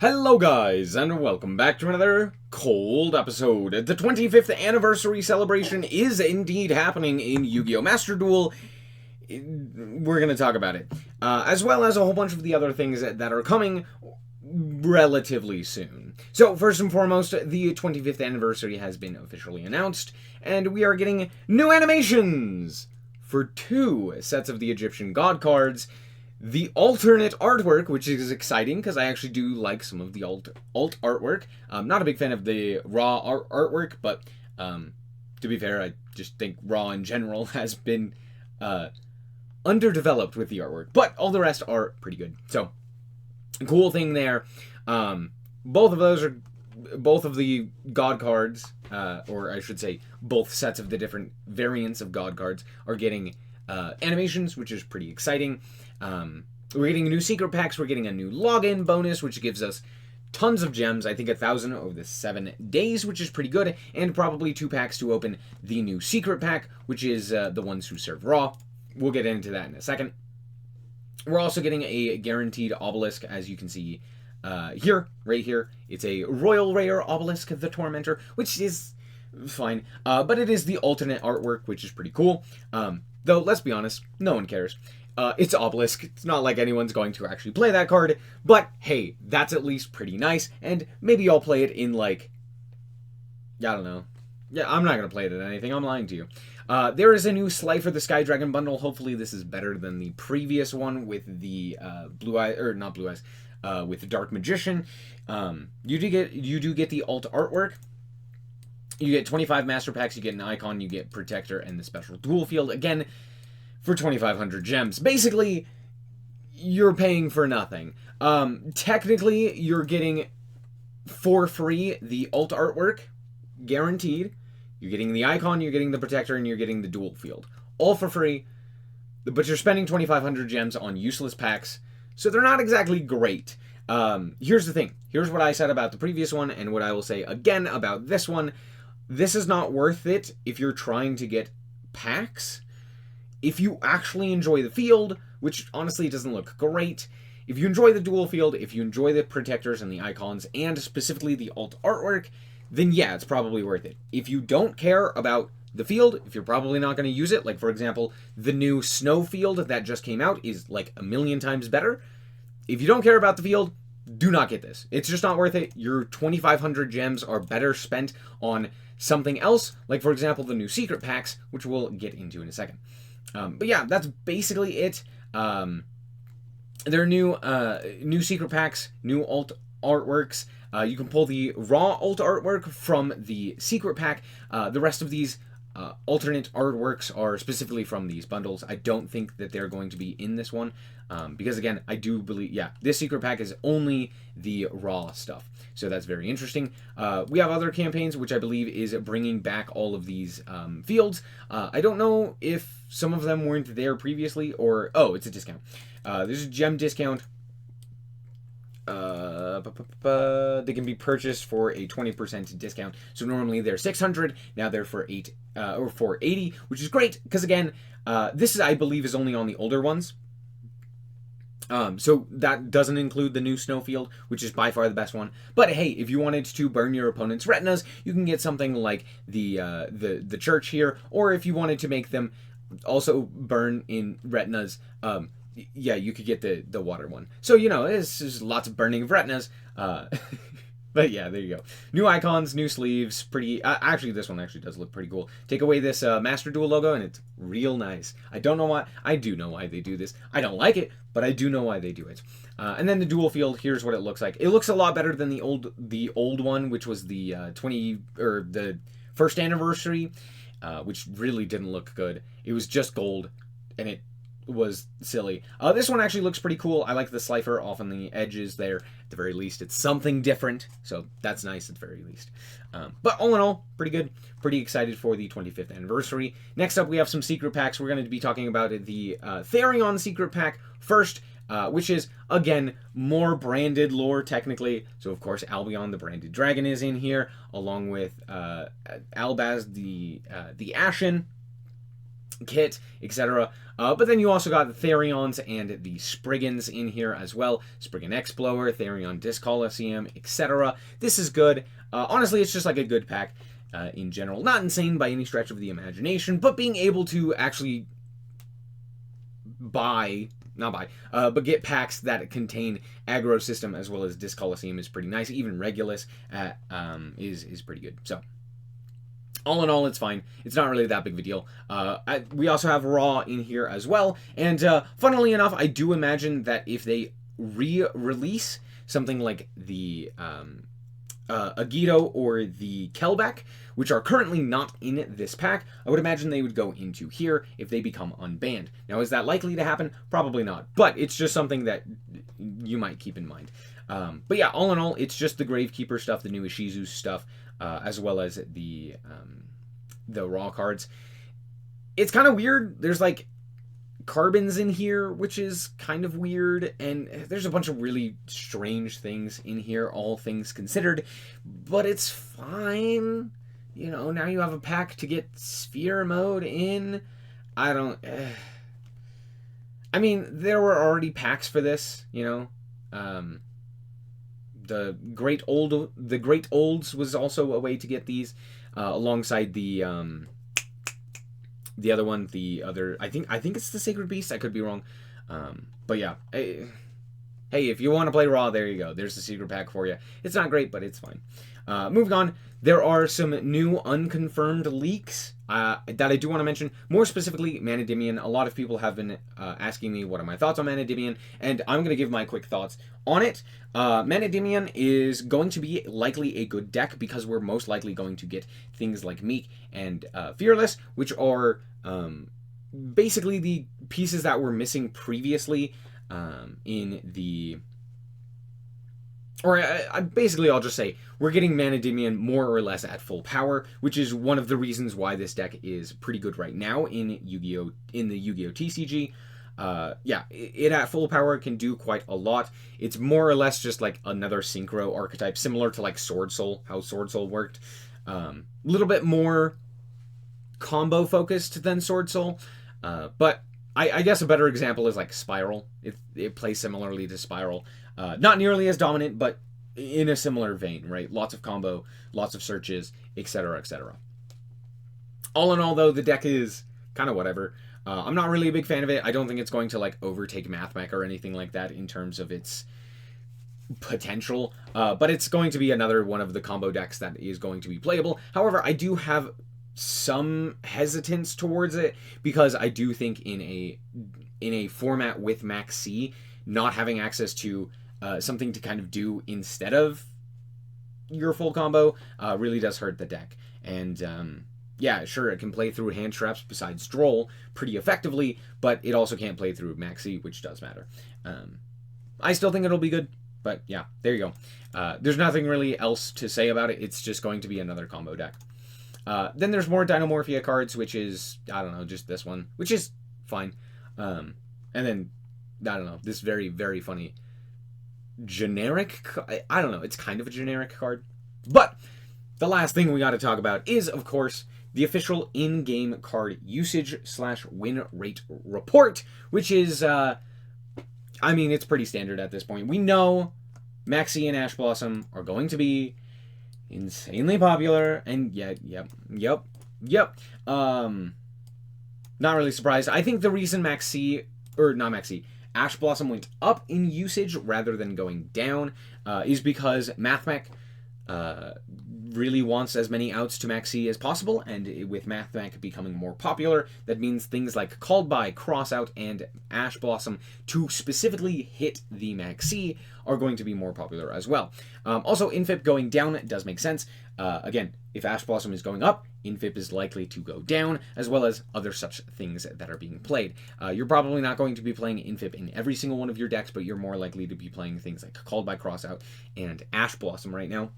Hello guys, and welcome back to another cold episode. The 25th anniversary celebration is indeed happening in Yu-Gi-Oh! Master Duel. We're going to talk about it. As well as a whole bunch of the other things that are coming relatively soon. So, first and foremost, the 25th anniversary has been officially announced, and we are getting new animations for 2 sets of the Egyptian God cards. The alternate artwork, which is exciting because I actually do like some of the alt artwork. I'm not a big fan of the raw artwork, but to be fair, I just think raw in general has been underdeveloped with the artwork. But all the rest are pretty good. So, cool thing there. Both of the God cards, or I should say, both sets of the different variants of God cards are getting animations, which is pretty exciting. We're getting new secret packs. We're getting a new login bonus, which gives us tons of gems. I think 1,000 over the 7 days, which is pretty good. And probably 2 packs to open the new secret pack, which is the ones who serve raw. We'll get into that in a second. We're also getting a guaranteed obelisk, as you can see right here. It's a royal rare obelisk, the Tormentor, which is fine. But it is the alternate artwork, which is pretty cool. Though, let's be honest, no one cares. It's obelisk. It's not like anyone's going to actually play that card. But, hey, that's at least pretty nice. And maybe I'll play it in, like, I don't know. Yeah, I'm not going to play it in anything. I'm lying to you. There is a new Slifer the Sky Dragon bundle. Hopefully this is better than the previous one with the with the Dark Magician. You do get the alt artwork. You get 25 master packs, you get an icon, you get protector, and the special dual field. Again, for 2,500 gems. Basically, you're paying for nothing. Technically, you're getting for free the alt artwork, guaranteed. You're getting the icon, you're getting the protector, and you're getting the dual field. All for free, but you're spending 2,500 gems on useless packs, so they're not exactly great. Here's the thing. Here's what I said about the previous one, and what I will say again about this one. This is not worth it if you're trying to get packs. If you actually enjoy the field, which honestly doesn't look great, if you enjoy the dual field, if you enjoy the protectors and the icons, and specifically the alt artwork, then yeah, it's probably worth it. If you don't care about the field, if you're probably not going to use it, like for example, the new snow field that just came out is like 1,000,000 times better. If you don't care about the field, do not get this. It's just not worth it. Your 2,500 gems are better spent on something else, like for example, the new secret packs, which we'll get into in a second. But yeah, that's basically it. There are new secret packs, new alt artworks. You can pull the raw alt artwork from the secret pack. The rest of these alternate artworks are specifically from these bundles. I don't think that they're going to be in this one. Because again, I do believe, yeah, this secret pack is only the raw stuff. So that's very interesting. We have other campaigns, which I believe is bringing back all of these fields. I don't know if some of them weren't there previously, or, oh, it's a discount. There's a gem discount. They can be purchased for a 20% discount. So normally they're 600, now they're for 480, which is great, because again, this is, I believe, is only on the older ones. So that doesn't include the new Snowfield, which is by far the best one. But hey, if you wanted to burn your opponent's retinas, you can get something like the church here, or if you wanted to make them also burn in retinas, yeah, you could get the water one. So, you know, there's lots of burning of retinas. But yeah, there you go. New icons, new sleeves, pretty... actually, this one actually does look pretty cool. Take away this Master Duel logo, and it's real nice. I don't know why... I do know why they do this. I don't like it, but I do know why they do it. And then the dual field, here's what it looks like. It looks a lot better than the old one, which was the the first anniversary, which really didn't look good. It was just gold, and it was silly. This one actually looks pretty cool. I like the Slifer off on the edges there. At the very least, it's something different, so that's nice at the very least. But all in all, pretty good. Pretty excited for the 25th anniversary. Next up, we have some secret packs. We're going to be talking about the Therion secret pack first, which is, again, more branded lore, technically. So, of course, Albion, the branded dragon, is in here, along with Albaz, the Ashen. kit, etc. But then you also got the Therions and the Spriggans in here as well. Spriggan Explorer, Therion Disc Coliseum, etc. This is good. Honestly, it's just like a good pack in general. Not insane by any stretch of the imagination, but being able to actually but get packs that contain Aggro System as well as Disc Coliseum is pretty nice. Even Regulus is pretty good. So, all in all, it's fine. It's not really that big of a deal. We also have Raw in here as well. And funnily enough, I do imagine that if they re-release something like the Agito or the Kelbeck, which are currently not in this pack, I would imagine they would go into here if they become unbanned. Now, is that likely to happen? Probably not. But it's just something that you might keep in mind. But yeah, all in all, it's just the Gravekeeper stuff, the new Ishizu stuff, as well as the raw cards. It's kind of weird. There's like carbons in here, which is kind of weird, and there's a bunch of really strange things in here, all things considered, but it's fine. You know, now you have a pack to get Sphere Mode in. I mean, there were already packs for this, you know. The Great Olds was also a way to get these, alongside the other one, I think it's the Sacred Beast. I could be wrong, but yeah. Hey, if you want to play Raw, there you go. There's the secret pack for you. It's not great, but it's fine. Moving on, there are some new unconfirmed leaks that I do want to mention. More specifically, Manadimian. A lot of people have been asking me what are my thoughts on Manadimian, and I'm going to give my quick thoughts on it. Manadimian is going to be likely a good deck because we're most likely going to get things like Meek and Fearless, which are basically the pieces that were missing previously in the... Or basically, I'll just say, we're getting Manadimian more or less at full power, which is one of the reasons why this deck is pretty good right now in Yu-Gi-Oh! In the Yu-Gi-Oh! TCG. Yeah, it at full power can do quite a lot. It's more or less just like another Synchro archetype, similar to like Sword Soul, how Sword Soul worked. A little bit more combo focused than Sword Soul, but I guess a better example is like Spiral. It plays similarly to Spiral. Not nearly as dominant, but in a similar vein, right? Lots of combo, lots of searches, etc., etc. All in all, though, the deck is kind of whatever. I'm not really a big fan of it. I don't think it's going to like overtake MathMech or anything like that in terms of its potential, but it's going to be another one of the combo decks that is going to be playable. However, I do have some hesitance towards it because I do think in a format with Max C, not having access to something to kind of do instead of your full combo really does hurt the deck. And yeah, sure, it can play through hand traps besides Droll pretty effectively, but it also can't play through Maxi, which does matter. I still think it'll be good, but yeah, there you go. There's nothing really else to say about it. It's just going to be another combo deck. Then there's more Dinomorphia cards, which is, I don't know, just this one, which is fine. And then, I don't know, this very, very funny generic, I don't know, it's kind of a generic card. But the last thing we got to talk about is, of course, the official in-game card usage/win rate report, which is, I mean, it's pretty standard at this point. We know Maxi and Ash Blossom are going to be insanely popular, and yet, yep. Not really surprised. I think the reason Ash Blossom went up in usage rather than going down is because MathMech really wants as many outs to Maxi as possible, and with MathMech becoming more popular, that means things like Called By, Crossout, and Ash Blossom to specifically hit the Maxi are going to be more popular as well. Also, Infip going down does make sense. Again, if Ash Blossom is going up, Infip is likely to go down, as well as other such things that are being played. You're probably not going to be playing Infip in every single one of your decks, but you're more likely to be playing things like Called By, Crossout, and Ash Blossom right now.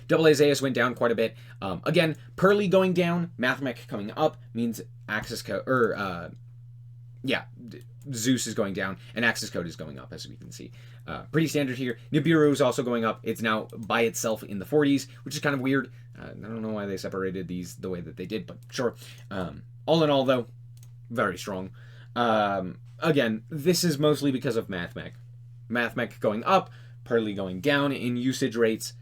Double Azaius went down quite a bit. Again, Pearly going down, MathMech coming up means Zeus is going down, and Axis Code is going up, as we can see. Pretty standard here. Nibiru is also going up. It's now by itself in the 40s, which is kind of weird. I don't know why they separated these the way that they did, but sure. All in all, though, very strong. Again, this is mostly because of MathMech. MathMech going up, Pearly going down in usage rates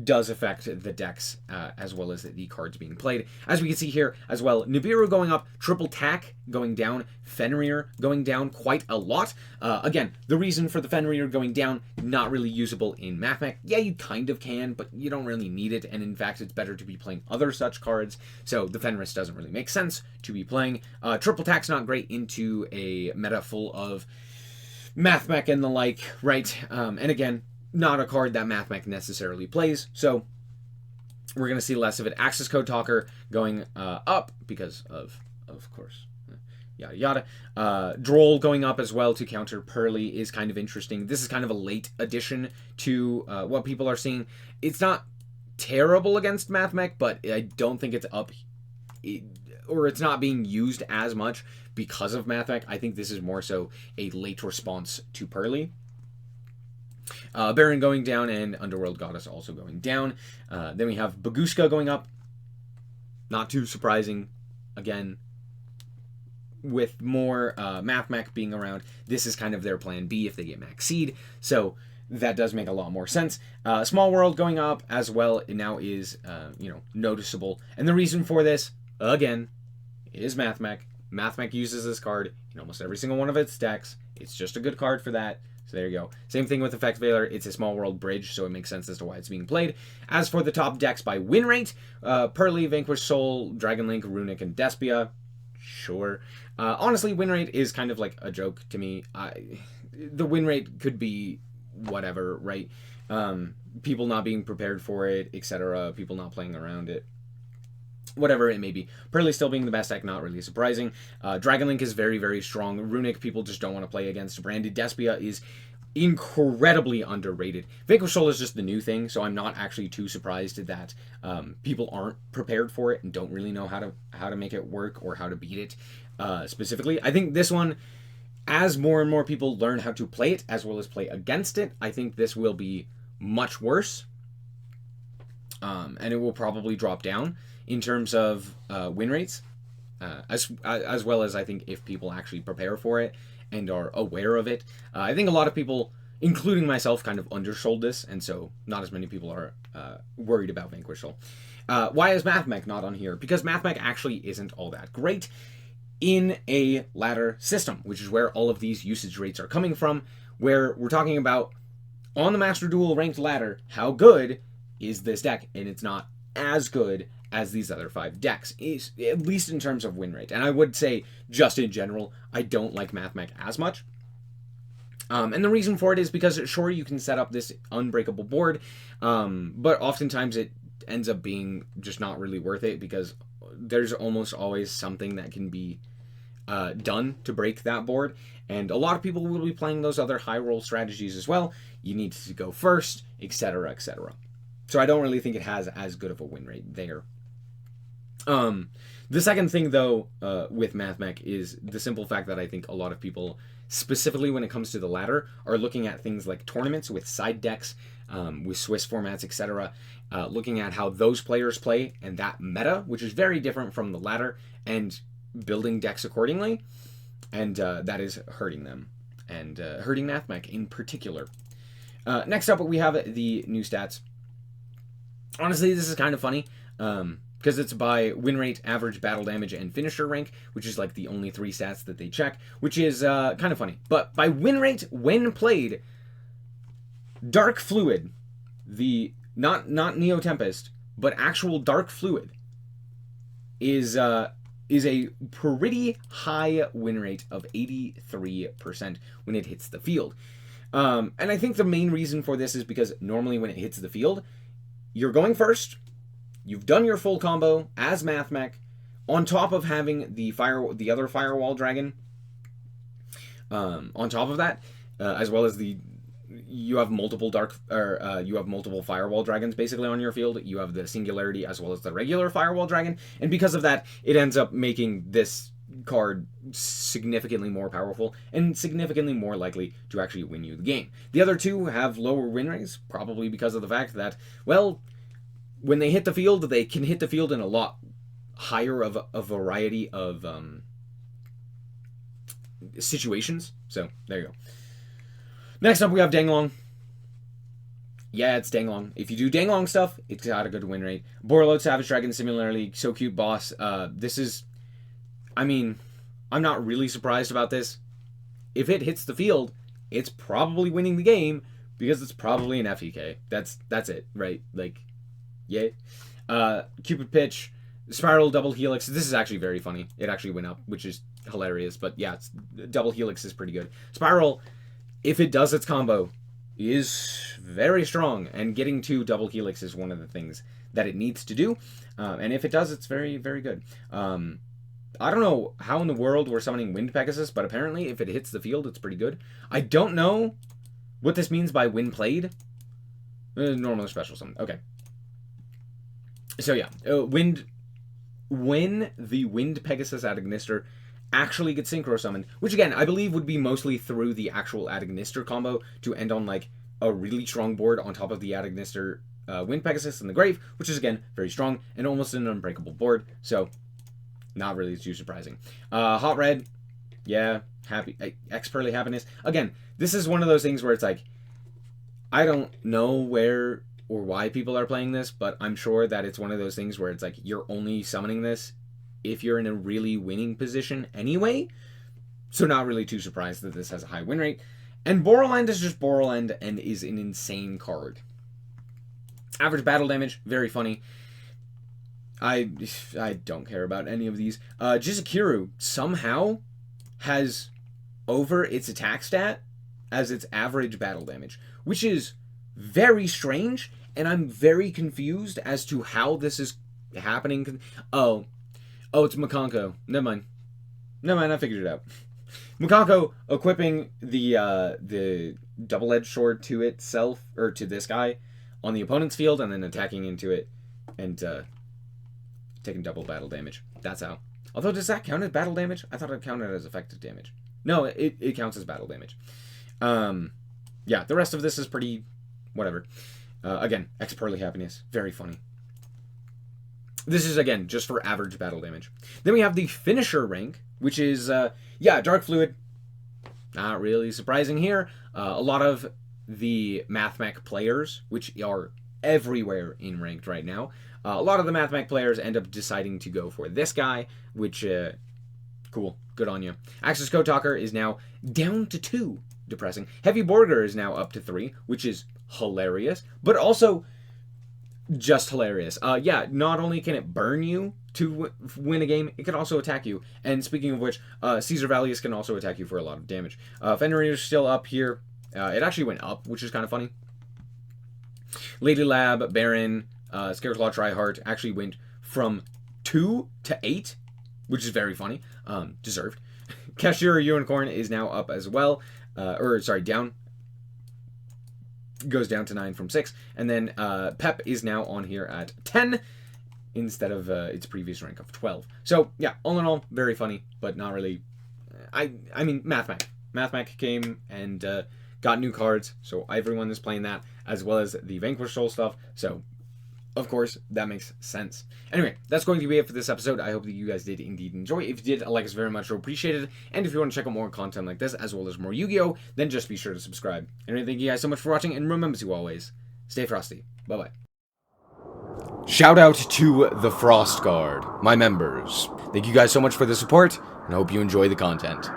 does affect the decks as well as the cards being played. As we can see here as well, Nibiru going up, Triple Tack going down, Fenrir going down quite a lot. Again, the reason for the Fenrir going down, not really usable in MathMech. Yeah, you kind of can, but you don't really need it, and in fact, it's better to be playing other such cards, so the Fenris doesn't really make sense to be playing. Triple Tack's not great into a meta full of MathMech and the like, right? And again, not a card that MathMech necessarily plays, so we're going to see less of it. Axis Code Talker going up because of course, yada yada. Droll going up as well to counter Pearly is kind of interesting. This is kind of a late addition to what people are seeing. It's not terrible against MathMech, but I don't think it's up, or it's not being used as much because of MathMech. I think this is more so a late response to Pearly. Baron going down and Underworld Goddess also going down. Then we have Baguska going up. Not too surprising. Again, with more MathMech being around, this is kind of their plan B if they get Max Seed. So that does make a lot more sense. Small World going up as well. It now is, noticeable. And the reason for this, again, is MathMech. MathMech uses this card in almost every single one of its decks. It's just a good card for that. So there you go. Same thing with Effect Veiler. It's a Small World bridge, so it makes sense as to why it's being played. As for the top decks by win rate, Pearly, Vanquish Soul, Dragon Link, Runic, and Despia. Sure. Honestly, win rate is kind of like a joke to me. The win rate could be whatever, right? People not being prepared for it, etc. People not playing around it. Whatever it may be. Pearly still being the best deck, not really surprising. Dragon Link is very, very strong. Runic, people just don't want to play against. Branded Despia is incredibly underrated. Vanquish Soul is just the new thing, so I'm not actually too surprised that people aren't prepared for it and don't really know how to make it work or how to beat it specifically. I think this one, as more and more people learn how to play it as well as play against it, I think this will be much worse. And it will probably drop down in terms of win rates, as well as I think if people actually prepare for it and are aware of it. I think a lot of people, including myself, kind of undersold this, and so not as many people are worried about Vanquish Soul. Why is MathMech not on here? Because MathMech actually isn't all that great in a ladder system, which is where all of these usage rates are coming from, where we're talking about on the Master Duel ranked ladder, how good is this deck? And it's not as good as these other 5 decks, at least in terms of win rate. And I would say, just in general, I don't like MathMech as much. And the reason for it is because, sure, you can set up this unbreakable board, but oftentimes it ends up being just not really worth it because there's almost always something that can be done to break that board. And a lot of people will be playing those other high roll strategies as well. You need to go first, etc., etc. So I don't really think it has as good of a win rate there. The second thing, though, with MathMech is the simple fact that I think a lot of people, specifically when it comes to the ladder, are looking at things like tournaments with side decks, with Swiss formats, etc., looking at how those players play and that meta, which is very different from the ladder, and building decks accordingly, and that is hurting them, and hurting MathMech in particular. Next up, we have the new stats. Honestly, this is kind of funny, because it's by win rate, average battle damage, and finisher rank, which is like the only 3 stats that they check, which is kind of funny. But by win rate, when played, Dark Fluid, the not Neo Tempest, but actual Dark Fluid, is a pretty high win rate of 83% when it hits the field. And I think the main reason for this is because normally when it hits the field, you're going first, you've done your full combo as MathMech, on top of having the other Firewall Dragon, on top of that, as well as you have multiple you have multiple Firewall Dragons basically on your field. You have the Singularity as well as the regular Firewall Dragon, and because of that, it ends up making this card significantly more powerful and significantly more likely to actually win you the game. The other two have lower win rates, probably because of the fact that, well, when they hit the field, they can hit the field in a lot higher of a variety of situations. So, there you go. Next up, we have Danglong. Yeah, it's Danglong. If you do Danglong stuff, it's got a good win rate. Borreload Savage Dragon, similarly, so cute boss. This is, I mean, I'm not really surprised about this. If it hits the field, it's probably winning the game because it's probably an FEK. That's it, right? Like, yeah. Cupid Pitch, Spiral Double Helix. This is actually very funny. It actually went up, which is hilarious. But yeah, Double Helix is pretty good. Spiral, if it does its combo, is very strong, and getting to Double Helix is one of the things that it needs to do, and if it does, it's very, very good. I don't know how in the world we're summoning Wind Pegasus, but apparently if it hits the field, it's pretty good. I don't know what this means by Wind Played. Normal or special summon. Okay. So yeah, when the Wind Pegasus at Ignister actually get synchro summoned, which again I believe would be mostly through the actual Ad Ignister combo to end on like a really strong board on top of the Ad Ignister Wind Pegasus in the grave, which is again very strong and almost an unbreakable board, so not really too surprising. Hot Red, yeah, happy X Pearly Happiness. Again, this is one of those things where it's like, I don't know where or why people are playing this, but I'm sure that it's one of those things where it's like you're only summoning this if you're in a really winning position anyway, so not really too surprised that this has a high win rate. And Borreland is just Borreland and is an insane card. Average battle damage, very funny. I don't care about any of these. Jizukiru somehow has over its attack stat as its average battle damage, which is very strange, and I'm very confused as to how this is happening. Oh, it's Makanko. Never mind, I figured it out. Makanko equipping the double-edged sword to itself, or to this guy, on the opponent's field, and then attacking into it, and taking double battle damage. That's how. Although, does that count as battle damage? I thought it counted as effective damage. No, it counts as battle damage. Yeah, the rest of this is pretty whatever. Again, X Pearly Happiness. Very funny. This is, again, just for average battle damage. Then we have the finisher rank, which is, yeah, Dark Fluid. Not really surprising here. A lot of the MathMech players, which are everywhere in ranked right now, a lot of the MathMech players end up deciding to go for this guy, which, cool, good on you. Axis Code Talker is now down to 2, depressing. Heavy Borger is now up to 3, which is hilarious, but also just hilarious. Yeah, not only can it burn you to win a game, it can also attack you. And speaking of which, Caesar Valius can also attack you for a lot of damage. Fenrir is still up here. It actually went up, which is kind of funny. Lady Lab, Baron, Scareclaw Tryheart actually went from 2 to 8, which is very funny. Deserved. Cashier Unicorn is now up as well. Down. Goes down to 9 from 6, and then Pep is now on here at 10 instead of its previous rank of 12. So yeah, all in all, very funny, but not really. I mean, MathMech came and got new cards, so everyone is playing that as well as the Vanquish Soul stuff. So of course that makes sense. Anyway, that's going to be it for this episode. I hope that you guys did indeed enjoy. If you did, a like is very much appreciated. And if you want to check out more content like this, as well as more Yu-Gi-Oh!, then just be sure to subscribe. Anyway, thank you guys so much for watching, and remember to always stay frosty. Bye-bye. Shout out to the Frost Guard, my members. Thank you guys so much for the support, and I hope you enjoy the content.